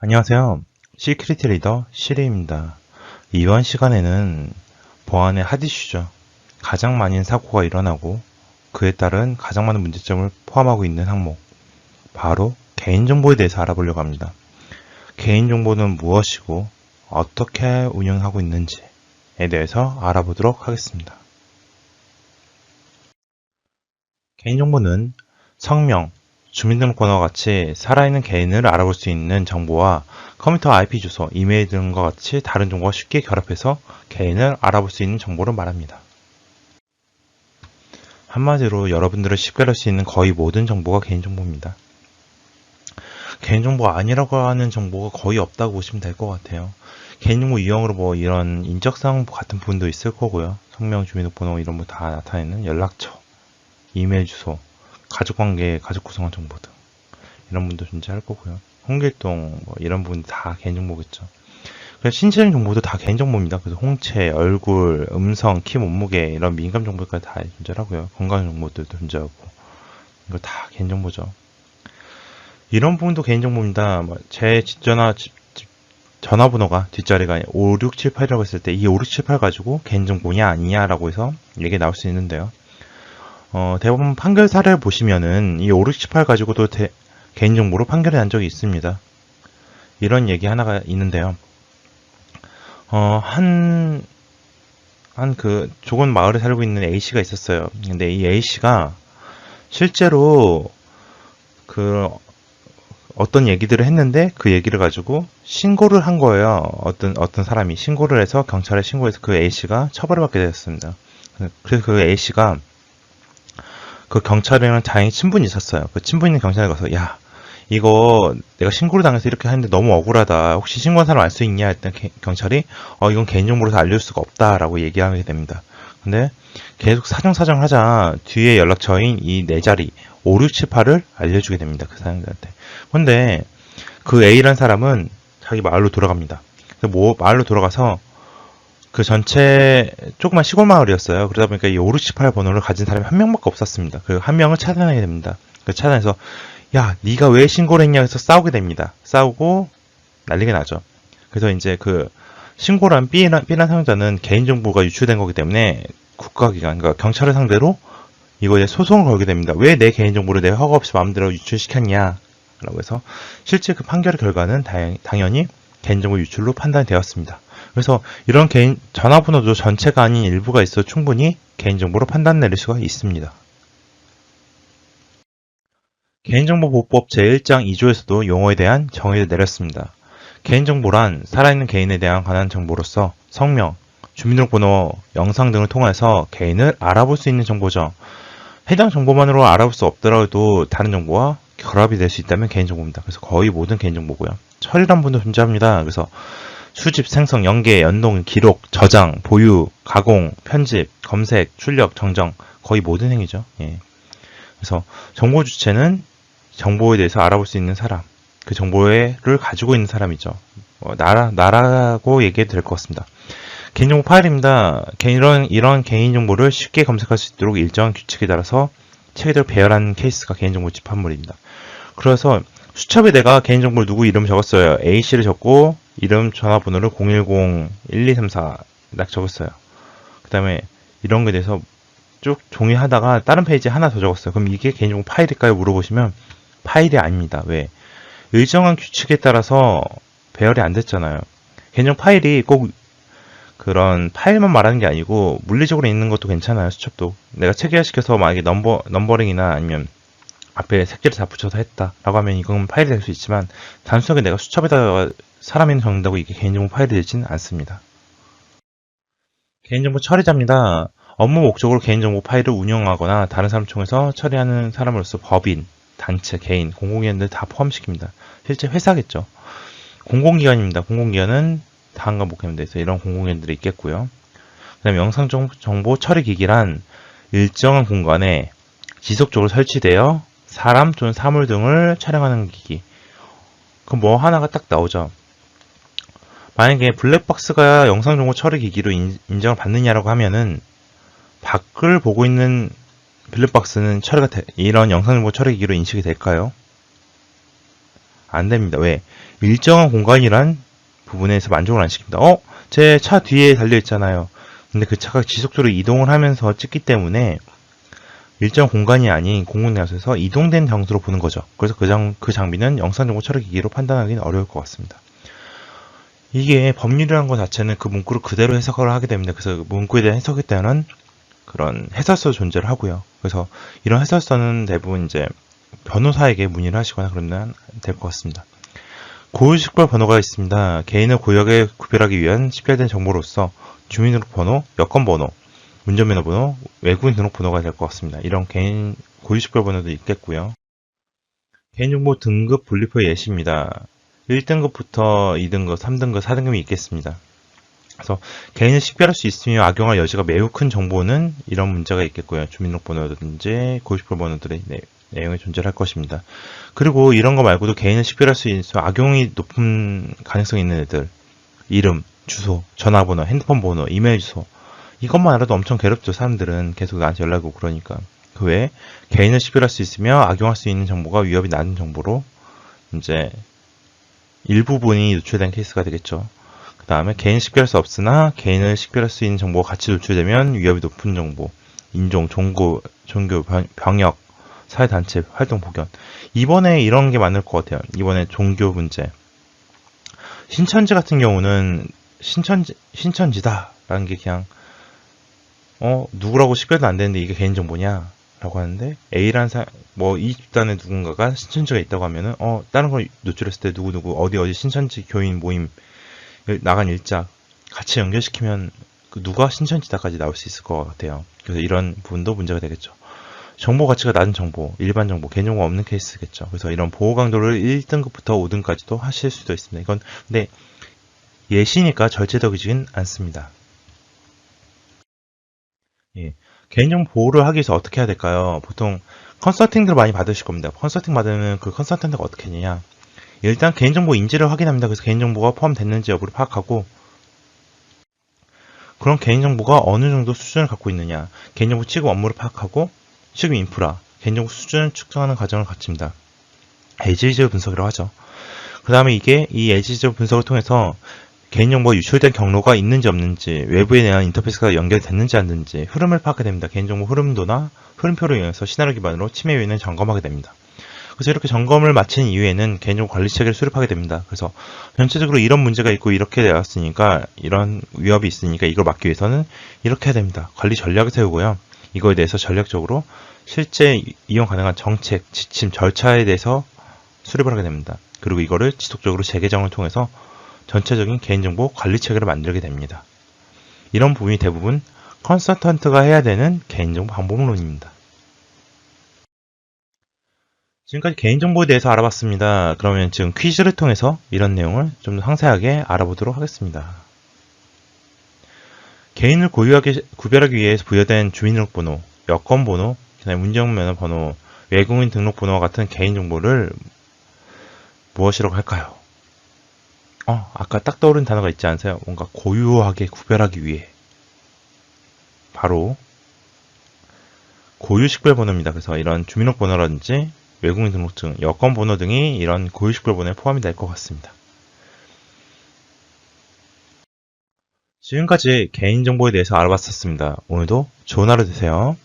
안녕하세요. 시큐리티 리더 시리입니다. 이번 시간에는 보안의 핫이슈죠. 가장 많은 사고가 일어나고 그에 따른 가장 많은 문제점을 포함하고 있는 항목, 바로 개인정보에 대해서 알아보려고 합니다. 개인정보는 무엇이고 어떻게 운영하고 있는지에 대해서 알아보도록 하겠습니다. 개인정보는 성명, 주민등록번호와 같이 살아있는 개인을 알아볼 수 있는 정보와 컴퓨터 IP 주소, 이메일 등과 같이 다른 정보가 쉽게 결합해서 개인을 알아볼 수 있는 정보를 말합니다. 한마디로 여러분들을 쉽게 알 수 있는 거의 모든 정보가 개인정보입니다. 개인정보 아니라고 하는 정보가 거의 없다고 보시면 될 것 같아요. 개인정보 유형으로 이런 인적사항 같은 부분도 있을 거고요. 성명, 주민등록번호 이런 거 다 나타내는 연락처, 이메일 주소, 가족관계, 가족 구성원 정보 등 이런 분도 존재할 거고요. 홍길동 이런 부분 다 개인정보겠죠. 그래서 신체적 정보도 다 개인정보입니다. 그래서 홍채, 얼굴, 음성, 키, 몸무게 이런 민감 정보까지 다 존재하고요. 건강 정보들도 존재하고 이거 다 개인정보죠. 이런 부분도 개인정보입니다. 제 전화번호가 뒷자리가 5678이라고 했을 때 이 5678 가지고 개인정보냐 아니냐라고 해서 얘기 나올 수 있는데요. 대부분 판결 사례를 보시면은 이 5678 가지고도 개인정보로 판결이 난 적이 있습니다. 이런 얘기 하나가 있는데요. 조금 마을에 살고 있는 A씨가 있었어요. 근데 이 A씨가 실제로 어떤 얘기들을 했는데 그 얘기를 가지고 신고를 한 거예요. 어떤 사람이 신고를 해서 경찰에 신고해서 그 A씨가 처벌을 받게 되었습니다. 그래서 그 A씨가 그 경찰이랑 다행히 친분이 있었어요. 그 친분 있는 경찰에 가서 야, 이거 내가 신고를 당해서 이렇게 하는데 너무 억울하다. 혹시 신고한 사람 알 수 있냐? 했더니 경찰이 이건 개인정보로서 알려줄 수가 없다라고 얘기하게 됩니다. 근데 계속 사정 하자 뒤에 연락처인 이 네 자리 5678을 알려주게 됩니다. 그 사람들한테. 근데 그 A라는 사람은 자기 마을로 돌아갑니다. 그래서 마을로 돌아가서 그 전체 조그만 시골 마을이었어요. 그러다 보니까 이 5678 번호를 가진 사람이 한 명밖에 없었습니다. 그 한 명을 차단하게 됩니다. 그 차단해서 야, 네가 왜 신고를 했냐 해서 싸우게 됩니다. 싸우고 난리가 나죠. 그래서 이제 그 신고를 한 B란 사용자는 개인정보가 유출된 거기 때문에 국가기관, 그러니까 경찰을 상대로 이거에 소송을 걸게 됩니다. 왜 내 개인정보를 내가 허가 없이 마음대로 유출시켰냐 라고 해서 실제 그 판결의 결과는 당연히 개인정보 유출로 판단이 되었습니다. 그래서 이런 개인 전화번호도 전체가 아닌 일부가 있어 충분히 개인정보로 판단 내릴 수가 있습니다. 개인정보보호법 제1장 2조에서도 용어에 대한 정의를 내렸습니다. 개인정보란 살아있는 개인에 대한 관한 정보로서 성명, 주민등록번호, 영상 등을 통해서 개인을 알아볼 수 있는 정보죠. 해당 정보만으로 알아볼 수 없더라도 다른 정보와 결합이 될 수 있다면 개인정보입니다. 그래서 거의 모든 개인정보고요. 처리란 분도 존재합니다. 그래서 수집, 생성, 연계, 연동, 기록, 저장, 보유, 가공, 편집, 검색, 출력, 정정 거의 모든 행위죠. 예. 그래서 정보 주체는 정보에 대해서 알아볼 수 있는 사람, 그 정보를 가지고 있는 사람이죠. 나라고 얘기해도 될 것 같습니다. 개인정보 파일입니다. 이런 개인정보를 쉽게 검색할 수 있도록 일정한 규칙에 따라서 체계대로 배열한 케이스가 개인정보 집합물입니다. 그래서 수첩에 내가 개인정보를 누구 이름 적었어요. A씨를 적고 이름 전화번호를 010-1234 딱 적었어요. 그 다음에 이런 거에 대해서 쭉 종이하다가 다른 페이지에 하나 더 적었어요. 그럼 이게 개인정보 파일일까요? 물어보시면 파일이 아닙니다. 왜? 일정한 규칙에 따라서 배열이 안 됐잖아요. 개인정보 파일이 꼭 그런 파일만 말하는 게 아니고 물리적으로 있는 것도 괜찮아요. 수첩도. 내가 체계화시켜서 만약에 넘버링이나 아니면 앞에 색지를 다 붙여서 했다라고 하면 이건 파일이 될 수 있지만 단순하게 내가 수첩에다가 사람 이름 적는다고 이게 개인정보 파일이 되지는 않습니다. 개인정보 처리자입니다. 업무 목적으로 개인정보 파일을 운영하거나 다른 사람 통해서 처리하는 사람으로서 법인, 단체, 개인, 공공기관들 다 포함시킵니다. 실제 회사겠죠. 공공기관입니다. 공공기관은 다음과 목표에 대해서 이런 공공기관들이 있겠고요. 그 다음에 영상정보 처리기기란 일정한 공간에 지속적으로 설치되어 사람 또는 사물 등을 촬영하는 기기. 그럼 뭐 하나가 딱 나오죠. 만약에 블랙박스가 영상정보 처리 기기로 인정을 받느냐라고 하면은 밖을 보고 있는 블랙박스는 이런 영상정보 처리 기기로 인식이 될까요? 안 됩니다. 왜? 일정한 공간이란 부분에서 만족을 안 시킵니다. 제 차 뒤에 달려 있잖아요. 근데 그 차가 지속적으로 이동을 하면서 찍기 때문에 일정 공간이 아닌 공공내에서 이동된 장소로 보는 거죠. 그래서 그 장비는 영상정보 처리기기로 판단하기는 어려울 것 같습니다. 이게 법률이라는 것 자체는 그 문구를 그대로 해석을 하게 됩니다. 그래서 문구에 대한 해석에 따른 그런 해설서 존재를 하고요. 그래서 이런 해설서는 대부분 이제 변호사에게 문의를 하시거나 그러면 될 것 같습니다. 고유식별 번호가 있습니다. 개인을 고유하게 구별하기 위한 식별된 정보로서 주민등록번호, 여권번호, 운전면허번호, 외국인 등록번호가 될 것 같습니다. 이런 개인 고유식별 번호도 있겠고요. 개인정보 등급 분류표 예시입니다. 1등급부터 2등급, 3등급, 4등급이 있겠습니다. 그래서 개인을 식별할 수 있으며 악용할 여지가 매우 큰 정보는 이런 문제가 있겠고요. 주민등록번호라든지 고유식별 번호들의 내용이 존재할 것입니다. 그리고 이런 거 말고도 개인을 식별할 수 있어 악용이 높은 가능성이 있는 애들, 이름, 주소, 전화번호, 핸드폰 번호, 이메일 주소, 이것만 알아도 엄청 괴롭죠. 사람들은 계속 나한테 연락 오고 그러니까. 그 외에 개인을 식별할 수 있으며 악용할 수 있는 정보가 위협이 낮은 정보로 이제 일부분이 노출된 케이스가 되겠죠. 그 다음에 개인 식별할 수 없으나 개인을 식별할 수 있는 정보가 같이 노출되면 위협이 높은 정보, 인종, 종교, 병역, 사회단체, 활동, 복연. 이번에 이런 게 많을 것 같아요. 이번에 종교 문제. 신천지 같은 경우는 신천지다라는 게 그냥 누구라고 식별도 안 되는데 이게 개인정보냐? 라고 하는데, A라는 이 집단의 누군가가 신천지가 있다고 하면은, 다른 걸 노출했을 때 누구누구, 어디 신천지 교인 모임, 나간 일자, 같이 연결시키면, 누가 신천지다까지 나올 수 있을 것 같아요. 그래서 이런 부분도 문제가 되겠죠. 정보 가치가 낮은 정보, 일반 정보, 개인정보가 없는 케이스겠죠. 그래서 이런 보호 강도를 1등급부터 5등까지도 하실 수도 있습니다. 이건, 근데, 예시니까 절제적이진 않습니다. 예. 개인정보 보호를 하기 위해서 어떻게 해야 될까요? 보통 컨설팅들 많이 받으실 겁니다. 컨설팅 받으면 그 컨설턴트가 어떻게 했느냐? 일단 개인정보 인지를 확인합니다. 그래서 개인정보가 포함됐는지 여부를 파악하고 그런 개인정보가 어느 정도 수준을 갖고 있느냐? 개인정보 취급 업무를 파악하고 취급 인프라, 개인정보 수준을 측정하는 과정을 갖춥니다. 에지즈 분석이라고 하죠. 그 다음에 이 에지즈 분석을 통해서 개인정보가 유출된 경로가 있는지 없는지, 외부에 대한 인터페이스가 연결됐는지 안 됐는지 흐름을 파악하게 됩니다. 개인정보 흐름도나 흐름표를 이용해서 시나리오 기반으로 침해 요인을 점검하게 됩니다. 그래서 이렇게 점검을 마친 이후에는 개인정보 관리 체계를 수립하게 됩니다. 그래서 전체적으로 이런 문제가 있고 이렇게 되었으니까 이런 위협이 있으니까 이걸 막기 위해서는 이렇게 해야 됩니다. 관리 전략을 세우고요. 이거에 대해서 전략적으로 실제 이용 가능한 정책, 지침, 절차에 대해서 수립을 하게 됩니다. 그리고 이거를 지속적으로 재개정을 통해서 전체적인 개인정보 관리 체계를 만들게 됩니다. 이런 부분이 대부분 컨설턴트가 해야 되는 개인정보 방법론입니다. 지금까지 개인정보에 대해서 알아봤습니다. 그러면 지금 퀴즈를 통해서 이런 내용을 좀 더 상세하게 알아보도록 하겠습니다. 개인을 고유하게 구별하기 위해서 부여된 주민등록번호, 여권번호, 운전면허번호, 외국인 등록번호와 같은 개인정보를 무엇이라고 할까요? 아까 딱 떠오른 단어가 있지 않으세요? 뭔가 고유하게 구별하기 위해. 바로 고유식별번호입니다. 그래서 이런 주민등록번호라든지 외국인 등록증, 여권번호 등이 이런 고유식별번호에 포함이 될 것 같습니다. 지금까지 개인정보에 대해서 알아봤었습니다. 오늘도 좋은 하루 되세요.